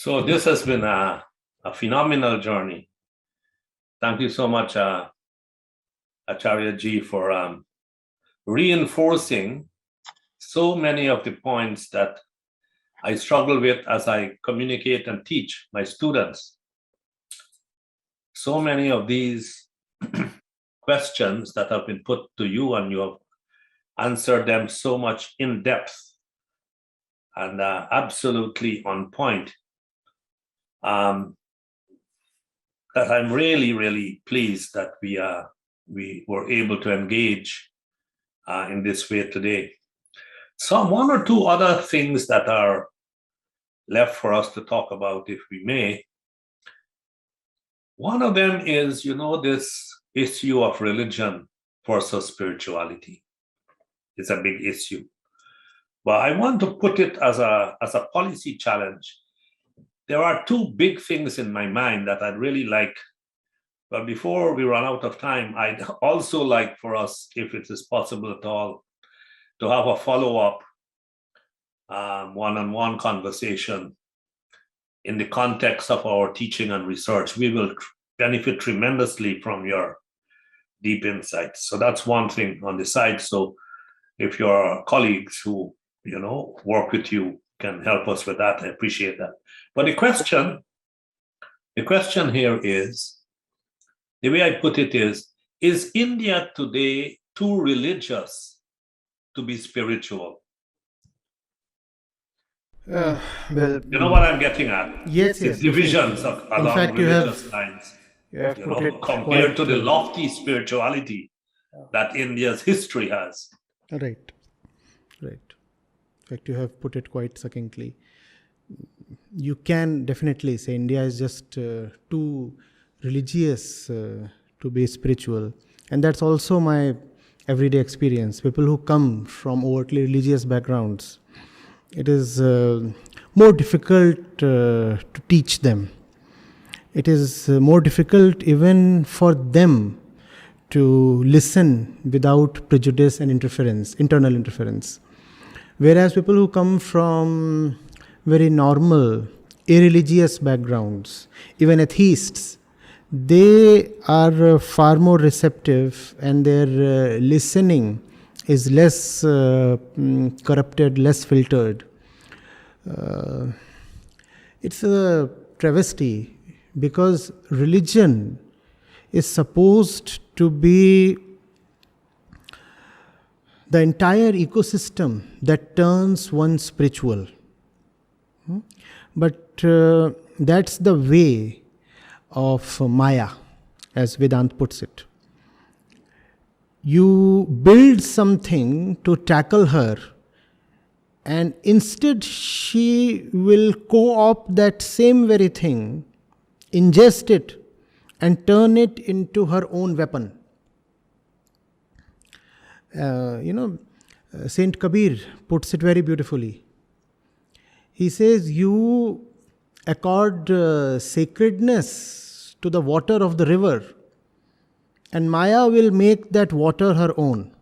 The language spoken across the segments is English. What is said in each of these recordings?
So this has been a phenomenal journey. Thank you so much, Acharya ji, for reinforcing so many of the points that I struggle with as I communicate and teach my students. So many of these questions that have been put to you, and you have answered them so much in depth and absolutely on point. That I'm really, really pleased that we were able to engage in this way today. So one or two other things that are left for us to talk about, if we may. One of them is, this issue of religion versus spirituality. It's a big issue. But I want to put it as a policy challenge. There are two big things in my mind that I'd really like. But before we run out of time, I'd also like for us, if it is possible at all, to have a follow-up one-on-one conversation in the context of our teaching and research. We will benefit tremendously from your deep insights. So that's one thing on the side. So if your colleagues who, work with you can help us with that, I appreciate that. But the question here is, the way I put it is India today too religious to be spiritual? Well, You know what I'm getting at? yes, It's yes. divisions In along fact, religious lines, you have put it compared to the quite, lofty spirituality that India's history has. right. In fact, you have put it quite succinctly. You can definitely say India is just too religious to be spiritual, and that's also my everyday experience. People who come from overtly religious backgrounds, it is more difficult to teach them. It is more difficult even for them to listen without prejudice and internal interference. Whereas people who come from very normal, irreligious backgrounds, even atheists, they are far more receptive, and their listening is less corrupted, less filtered. It's a travesty, because religion is supposed to be the entire ecosystem that turns one spiritual. But that's the way of Maya, as Vedant puts it. You build something to tackle her, and instead she will co-opt that same very thing, ingest it, and turn it into her own weapon. Saint Kabir puts it very beautifully. He says, you accord sacredness to the water of the river, and Maya will make that water her own.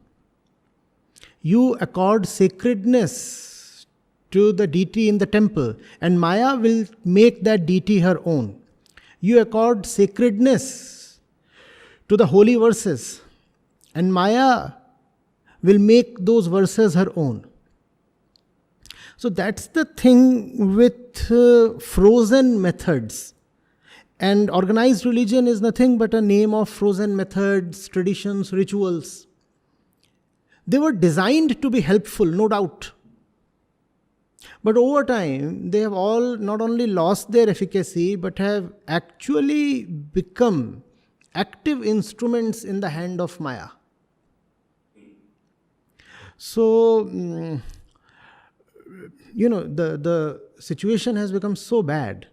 You accord sacredness to the deity in the temple, and Maya will make that deity her own. You accord sacredness to the holy verses, and Maya will make those verses her own. So that's the thing with frozen methods. And organized religion is nothing but a name of frozen methods, traditions, rituals. They were designed to be helpful, no doubt. But over time, they have all not only lost their efficacy, but have actually become active instruments in the hand of Maya. So, the situation has become so bad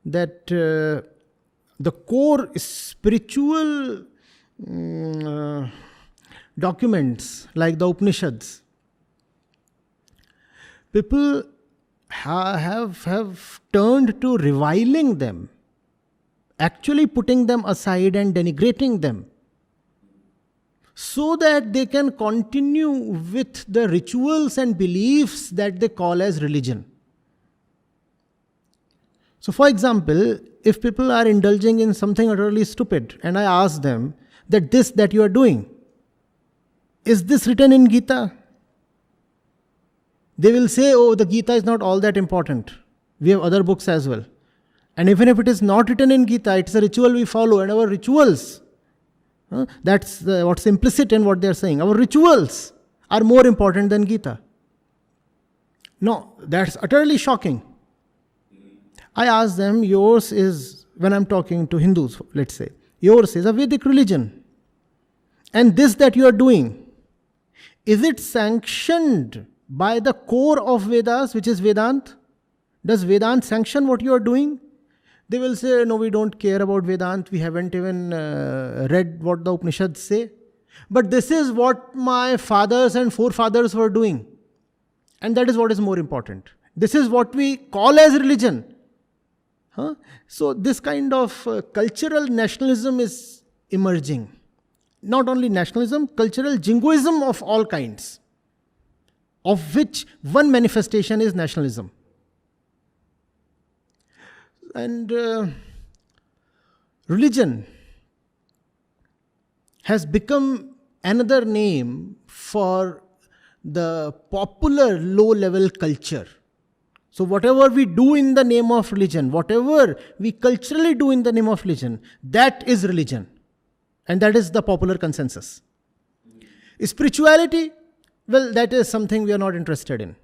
that the core spiritual documents like the Upanishads, people have turned to reviling them, actually putting them aside and denigrating them, so that they can continue with the rituals and beliefs that they call as religion. So, for example, if people are indulging in something utterly stupid, and I ask them that this that you are doing, is this written in Gita? They will say, oh, the Gita is not all that important. We have other books as well. And even if it is not written in Gita, it's a ritual we follow, and our rituals, that's what's implicit in what they're saying. Our rituals are more important than Gita. No, that's utterly shocking. I ask them, yours is, when I'm talking to Hindus, let's say, yours is a Vedic religion. And this that you are doing, is it sanctioned by the core of Vedas, which is Vedant? Does Vedant sanction what you are doing? They will say, no, we don't care about Vedant. We haven't even read what the Upanishads say. But this is what my fathers and forefathers were doing. And that is what is more important. This is what we call as religion. So this kind of cultural nationalism is emerging. Not only nationalism, cultural jingoism of all kinds, of which one manifestation is nationalism. And religion has become another name for the popular low-level culture. So whatever we do in the name of religion, whatever we culturally do in the name of religion, that is religion. And that is the popular consensus. Spirituality, well, that is something we are not interested in.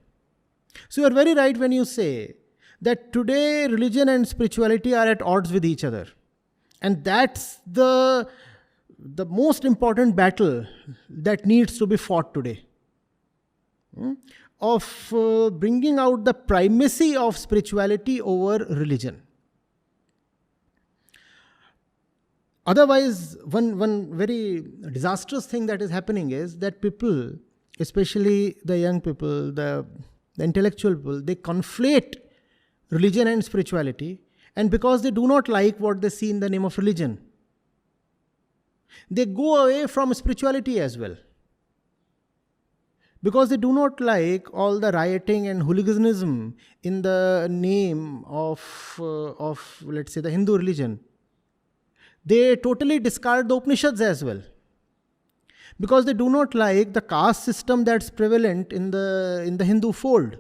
So you are very right when you say that today religion and spirituality are at odds with each other. And that's the most important battle that needs to be fought today. Of bringing out the primacy of spirituality over religion. Otherwise, one very disastrous thing that is happening is that people, especially the young people, the intellectual people, they conflate religion and spirituality, and because they do not like what they see in the name of religion, they go away from spirituality as well. Because they do not like all the rioting and hooliganism in the name of let's say, the Hindu religion. They totally discard the Upanishads as well. Because they do not like the caste system that's prevalent in the Hindu fold.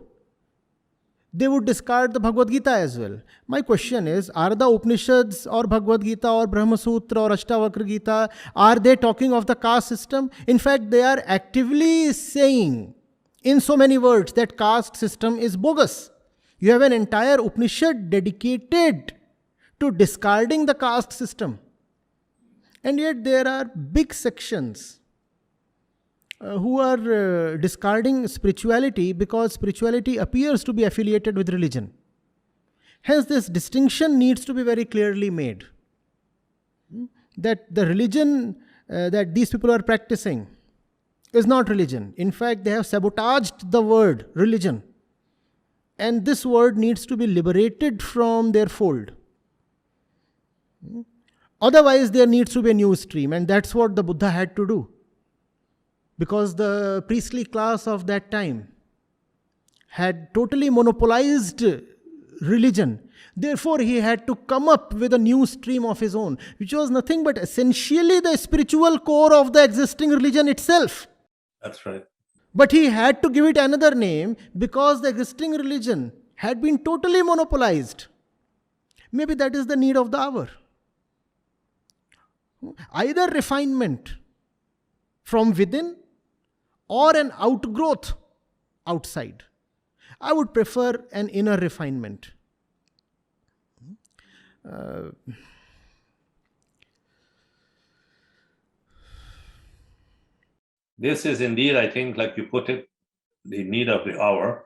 They would discard the Bhagavad Gita as well. My question is, are the Upanishads or Bhagavad Gita or Brahma Sutra or Ashtavakra Gita, are they talking of the caste system? In fact, they are actively saying in so many words that caste system is bogus. You have an entire Upanishad dedicated to discarding the caste system. And yet there are big sections who are discarding spirituality because spirituality appears to be affiliated with religion. Hence, this distinction needs to be very clearly made. That the religion that these people are practicing is not religion. In fact, they have sabotaged the word religion. And this word needs to be liberated from their fold. Otherwise, there needs to be a new stream, and that's what the Buddha had to do. Because the priestly class of that time had totally monopolized religion. Therefore, he had to come up with a new stream of his own, which was nothing but essentially the spiritual core of the existing religion itself. That's right. But he had to give it another name because the existing religion had been totally monopolized. Maybe that is the need of the hour. Either refinement from within or an outgrowth outside. I would prefer an inner refinement. This is indeed, I think, like you put it, the need of the hour.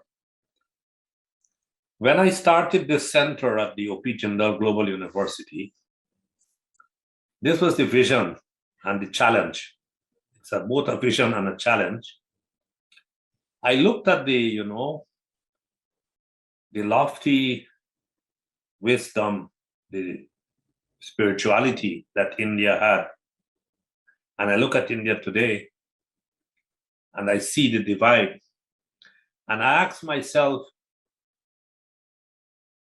When I started this center at the O.P. Jindal Global University, this was the vision and the challenge. It's both a vision and a challenge. I looked at the lofty wisdom, the spirituality that India had. And I look at India today and I see the divide. And I ask myself,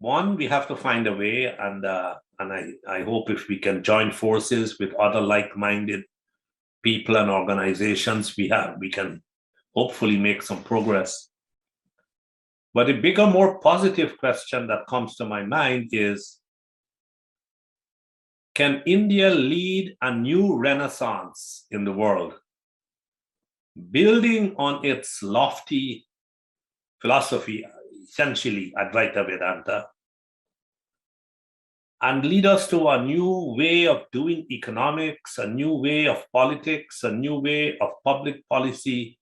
One, we have to find a way, and I hope if we can join forces with other like-minded people and organizations, we can hopefully make some progress. But a bigger, more positive question that comes to my mind is, can India lead a new renaissance in the world, building on its lofty philosophy, essentially Advaita Vedanta, and lead us to a new way of doing economics, a new way of politics, a new way of public policy,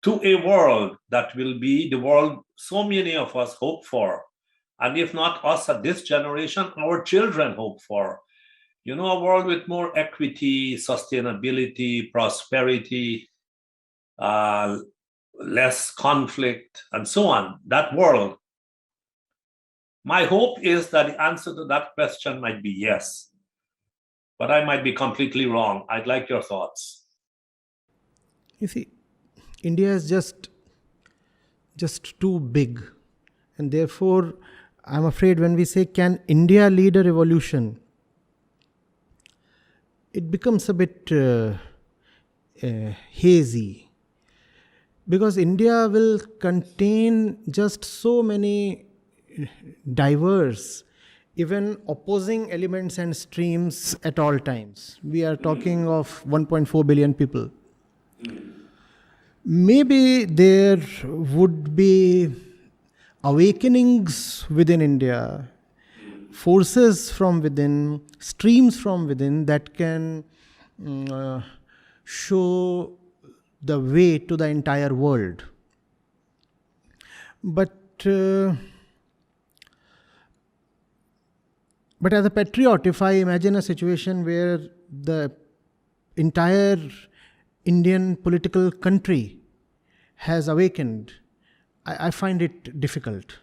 to a world that will be the world so many of us hope for. And if not us at this generation, our children hope for. You know, a world with more equity, sustainability, prosperity, less conflict, and so on. That world. My hope is that the answer to that question might be yes. But I might be completely wrong. I'd like your thoughts. You see, India is just too big. And therefore, I'm afraid when we say, can India lead a revolution? It becomes a bit hazy. Because India will contain just so many diverse, even opposing elements and streams at all times. We are talking of 1.4 billion people. Maybe there would be awakenings within India, forces from within, streams from within that can show the way to the entire world. But as a patriot, if I imagine a situation where the entire Indian political country has awakened, I find it difficult.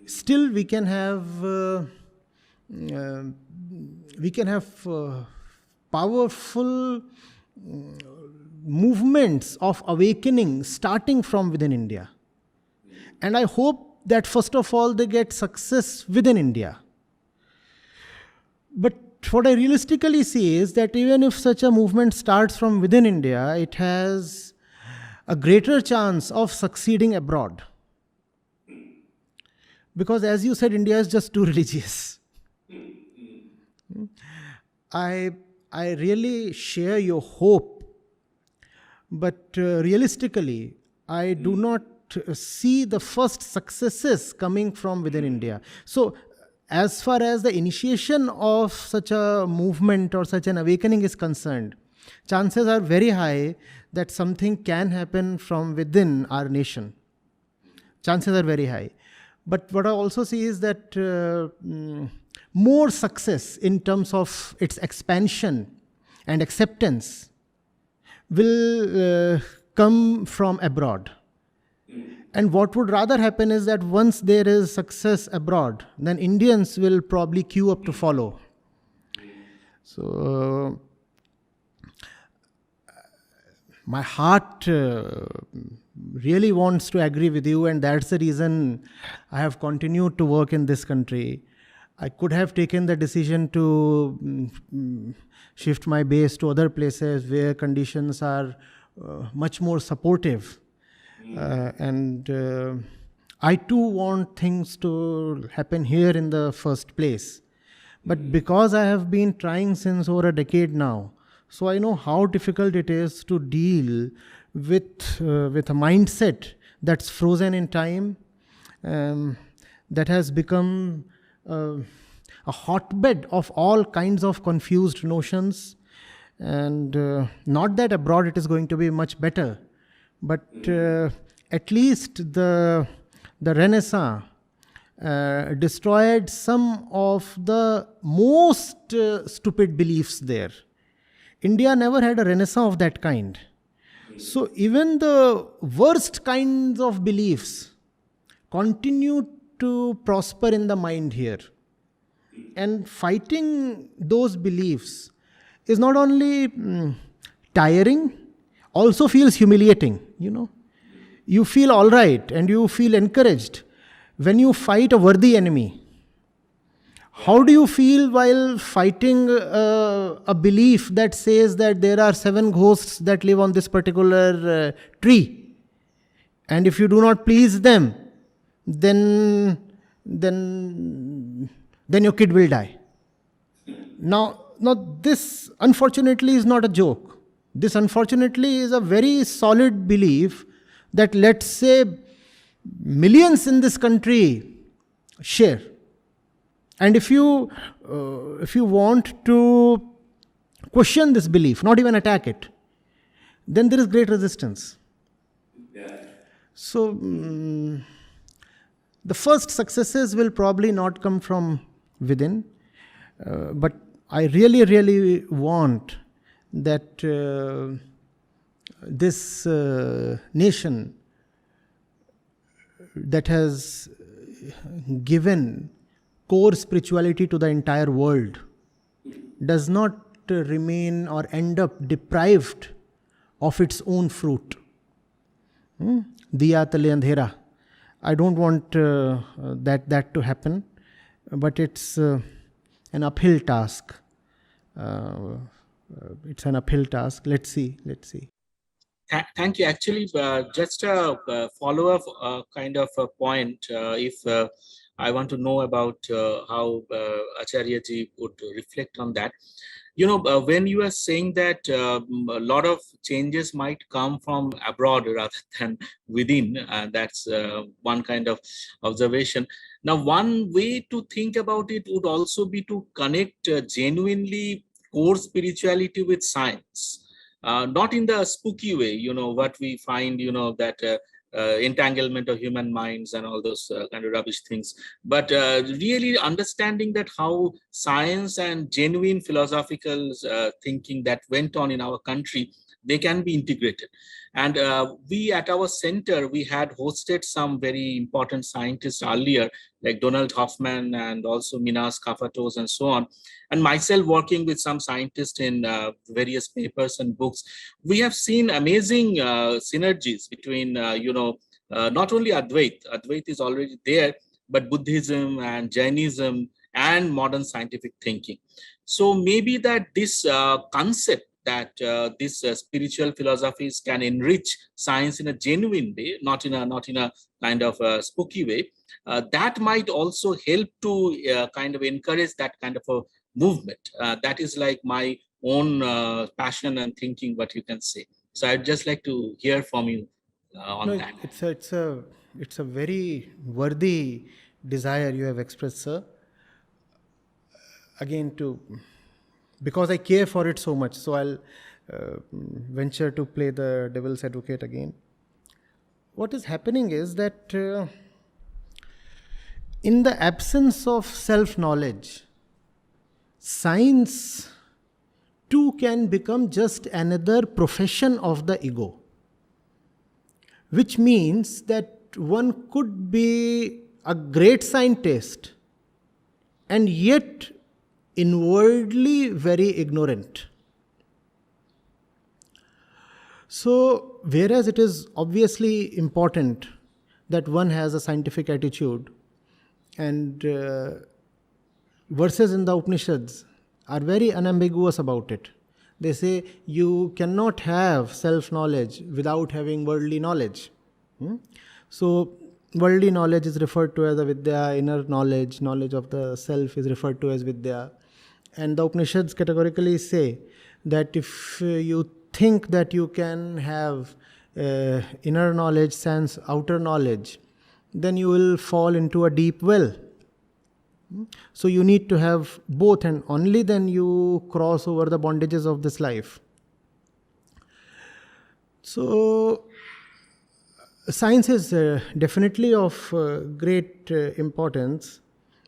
Still, we can have powerful movements of awakening starting from within India. And I hope that first of all they get success within India. But what I realistically see is that even if such a movement starts from within India, it has a greater chance of succeeding abroad. Because as you said, India is just too religious. I really share your hope, but realistically, I do not see the first successes coming from within India. So, as far as the initiation of such a movement or such an awakening is concerned, chances are very high that something can happen from within our nation. Chances are very high. But what I also see is that more success in terms of its expansion and acceptance will come from abroad. And what would rather happen is that once there is success abroad, then Indians will probably queue up to follow. So, my heart really wants to agree with you, and that's the reason I have continued to work in this country. I could have taken the decision to shift my base to other places where conditions are much more supportive. And I too want things to happen here in the first place. But because I have been trying since over a decade now, so I know how difficult it is to deal with a mindset that's frozen in time, that has become a hotbed of all kinds of confused notions. And not that abroad it is going to be much better, but at least the Renaissance destroyed some of the most stupid beliefs there. India never had a Renaissance of that kind. So even the worst kinds of beliefs continue to prosper in the mind here. And fighting those beliefs is not only tiring, also feels humiliating, you know. You feel all right and you feel encouraged when you fight a worthy enemy, how do you feel while fighting a belief that says that there are 7 ghosts that live on this particular tree, and if you do not please them, then your kid will die? Now, this unfortunately is not a joke. This unfortunately is a very solid belief that, let's say, millions in this country share. And if you want to question this belief, not even attack it, then there is great resistance. So the first successes will probably not come from within, but I really, really want that this nation that has given core spirituality to the entire world does not remain or end up deprived of its own fruit. Diya tale andhera. I don't want that to happen, but it's an uphill task. It's an uphill task. Let's see. Thank you. Actually, just a follow-up kind of a point. If I want to know about how Acharya ji would reflect on that. When you are saying that a lot of changes might come from abroad rather than within, that's one kind of observation. Now, one way to think about it would also be to connect genuinely core spirituality with science. Not in the spooky way, what we find, that entanglement of human minds and all those kind of rubbish things, but really understanding that how science and genuine philosophical thinking that went on in our country, they can be integrated. And we at our center, we had hosted some very important scientists earlier, like Donald Hoffman and also Minas Kafatos and so on. And myself working with some scientists in various papers and books, we have seen amazing synergies between, not only Advait is already there, but Buddhism and Jainism and modern scientific thinking. So maybe that this concept that these spiritual philosophies can enrich science in a genuine way, not in a kind of spooky way, that might also help to kind of encourage that kind of a movement. That is like my own passion and thinking, what you can say. So I'd just like to hear from you on that. It's a very worthy desire you have expressed, sir. Again, because I care for it so much, so I'll venture to play the devil's advocate again. What is happening is that in the absence of self-knowledge, science too can become just another profession of the ego, which means that one could be a great scientist and yet inwardly very ignorant. So, whereas it is obviously important that one has a scientific attitude, and verses in the Upanishads are very unambiguous about it. They say you cannot have self-knowledge without having worldly knowledge. So, worldly knowledge is referred to as a Vidya, inner knowledge of the self is referred to as Vidya. And the Upanishads categorically say that if you think that you can have inner knowledge sans outer knowledge, then you will fall into a deep well. So you need to have both, and only then you cross over the bondages of this life. So science is definitely of great importance.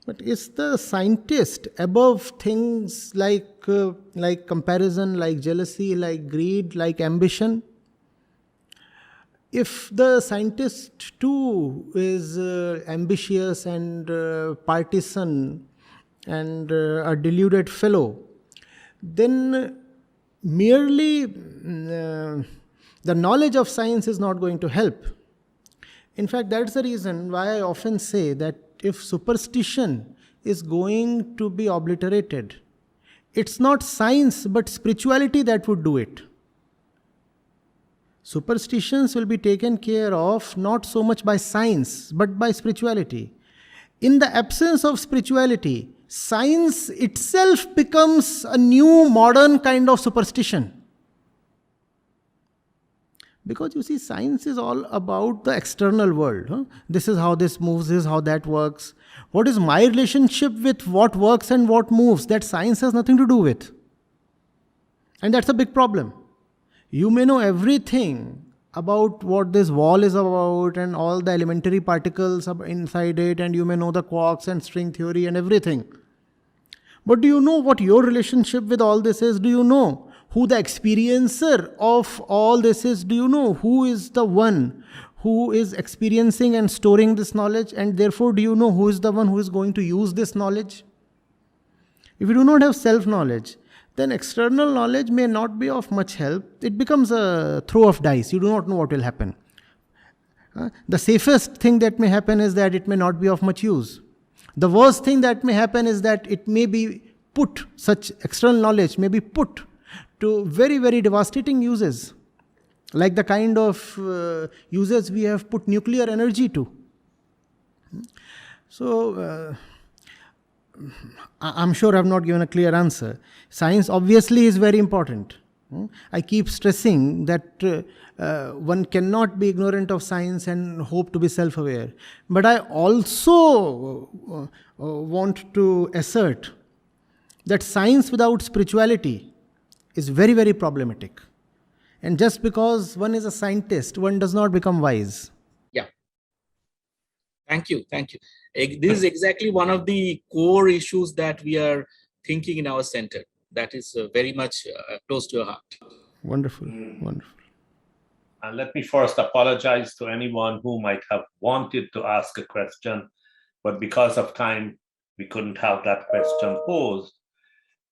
But is the scientist above things like comparison, like jealousy, like greed, like ambition? If the scientist too is ambitious and partisan and a deluded fellow, then merely the knowledge of science is not going to help. In fact, that's the reason why I often say that if superstition is going to be obliterated, it's not science but spirituality that would do it. Superstitions will be taken care of not so much by science but by spirituality. In the absence of spirituality, science itself becomes a new modern kind of superstition. Because you see, science is all about the external world. Huh? This is how this moves, this is how that works. What is my relationship with what works and what moves? That science has nothing to do with. And that's a big problem. You may know everything about what this wall is about and all the elementary particles inside it, and you may know the quarks and string theory and everything. But do you know what your relationship with all this is? Do you know who the experiencer of all this is? Do you know who is the one who is experiencing and storing this knowledge? And therefore, do you know who is the one who is going to use this knowledge? If you do not have self-knowledge, then external knowledge may not be of much help. It becomes a throw of dice. You do not know what will happen. The safest thing that may happen is that it may not be of much use. The worst thing that may happen is that it may be put, such external knowledge may be put to very, very devastating uses, like the kind of uses we have put nuclear energy to. So, I'm sure I've not given a clear answer. Science obviously is very important. I keep stressing that one cannot be ignorant of science and hope to be self-aware. But I also want to assert that science without spirituality is very, very problematic. And just because one is a scientist, one does not become wise. Yeah. Thank you. Thank you. This is exactly one of the core issues that we are thinking in our center. That is very much close to your heart. Wonderful. Wonderful. And let me first apologize to anyone who might have wanted to ask a question, but because of time, we couldn't have that question posed.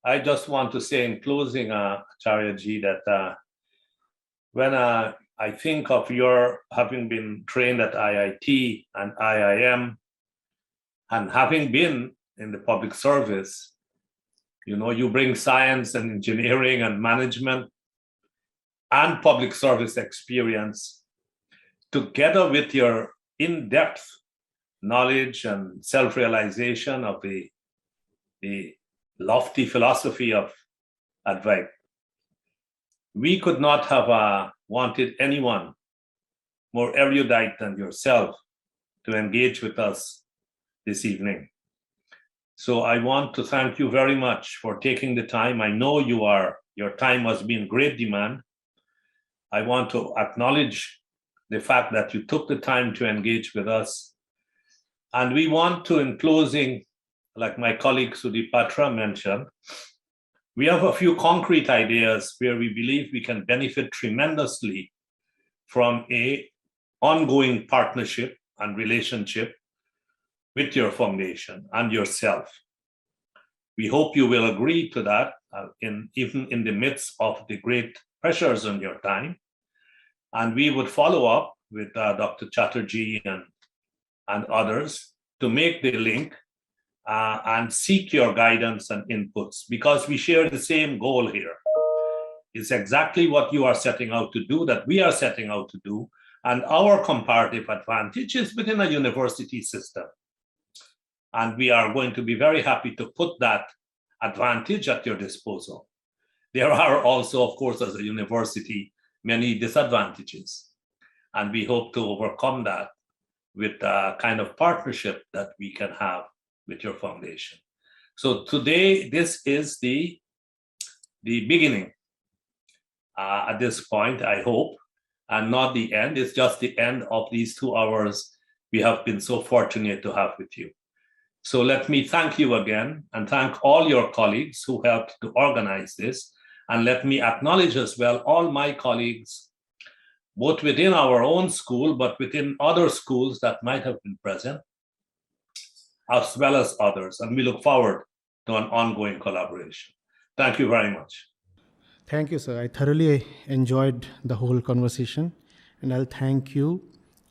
I just want to say in closing, Acharya ji, that when I think of your having been trained at IIT and IIM, and having been in the public service, you bring science and engineering and management and public service experience together with your in-depth knowledge and self-realization of the lofty philosophy of Advaita. We could not have wanted anyone more erudite than yourself to engage with us this evening. So I want to thank you very much for taking the time. I know your time must be in great demand. I want to acknowledge the fact that you took the time to engage with us. And we want to, in closing, like my colleague Sudip Patra mentioned, we have a few concrete ideas where we believe we can benefit tremendously from an ongoing partnership and relationship with your foundation and yourself. We hope you will agree to that, even in the midst of the great pressures on your time. And we would follow up with Dr. Chatterjee and others to make the link and seek your guidance and inputs, because we share the same goal here. It's exactly what you are setting out to do, that we are setting out to do, and our comparative advantage is within a university system. And we are going to be very happy to put that advantage at your disposal. There are also, of course, as a university, many disadvantages. And we hope to overcome that with a kind of partnership that we can have with your foundation. So today, this is the beginning at this point, I hope, and not the end. It's just the end of these 2 hours we have been so fortunate to have with you. So let me thank you again and thank all your colleagues who helped to organize this. And let me acknowledge as well all my colleagues, both within our own school, but within other schools that might have been present, as well as others. And we look forward to an ongoing collaboration. Thank you very much. Thank you, sir. I thoroughly enjoyed the whole conversation. And I'll thank you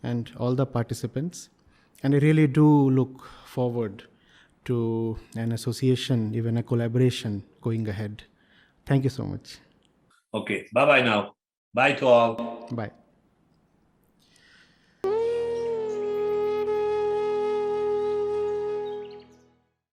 and all the participants. And I really do look forward to an association, even a collaboration going ahead. Thank you so much. Okay, bye-bye now. Bye to all. Bye.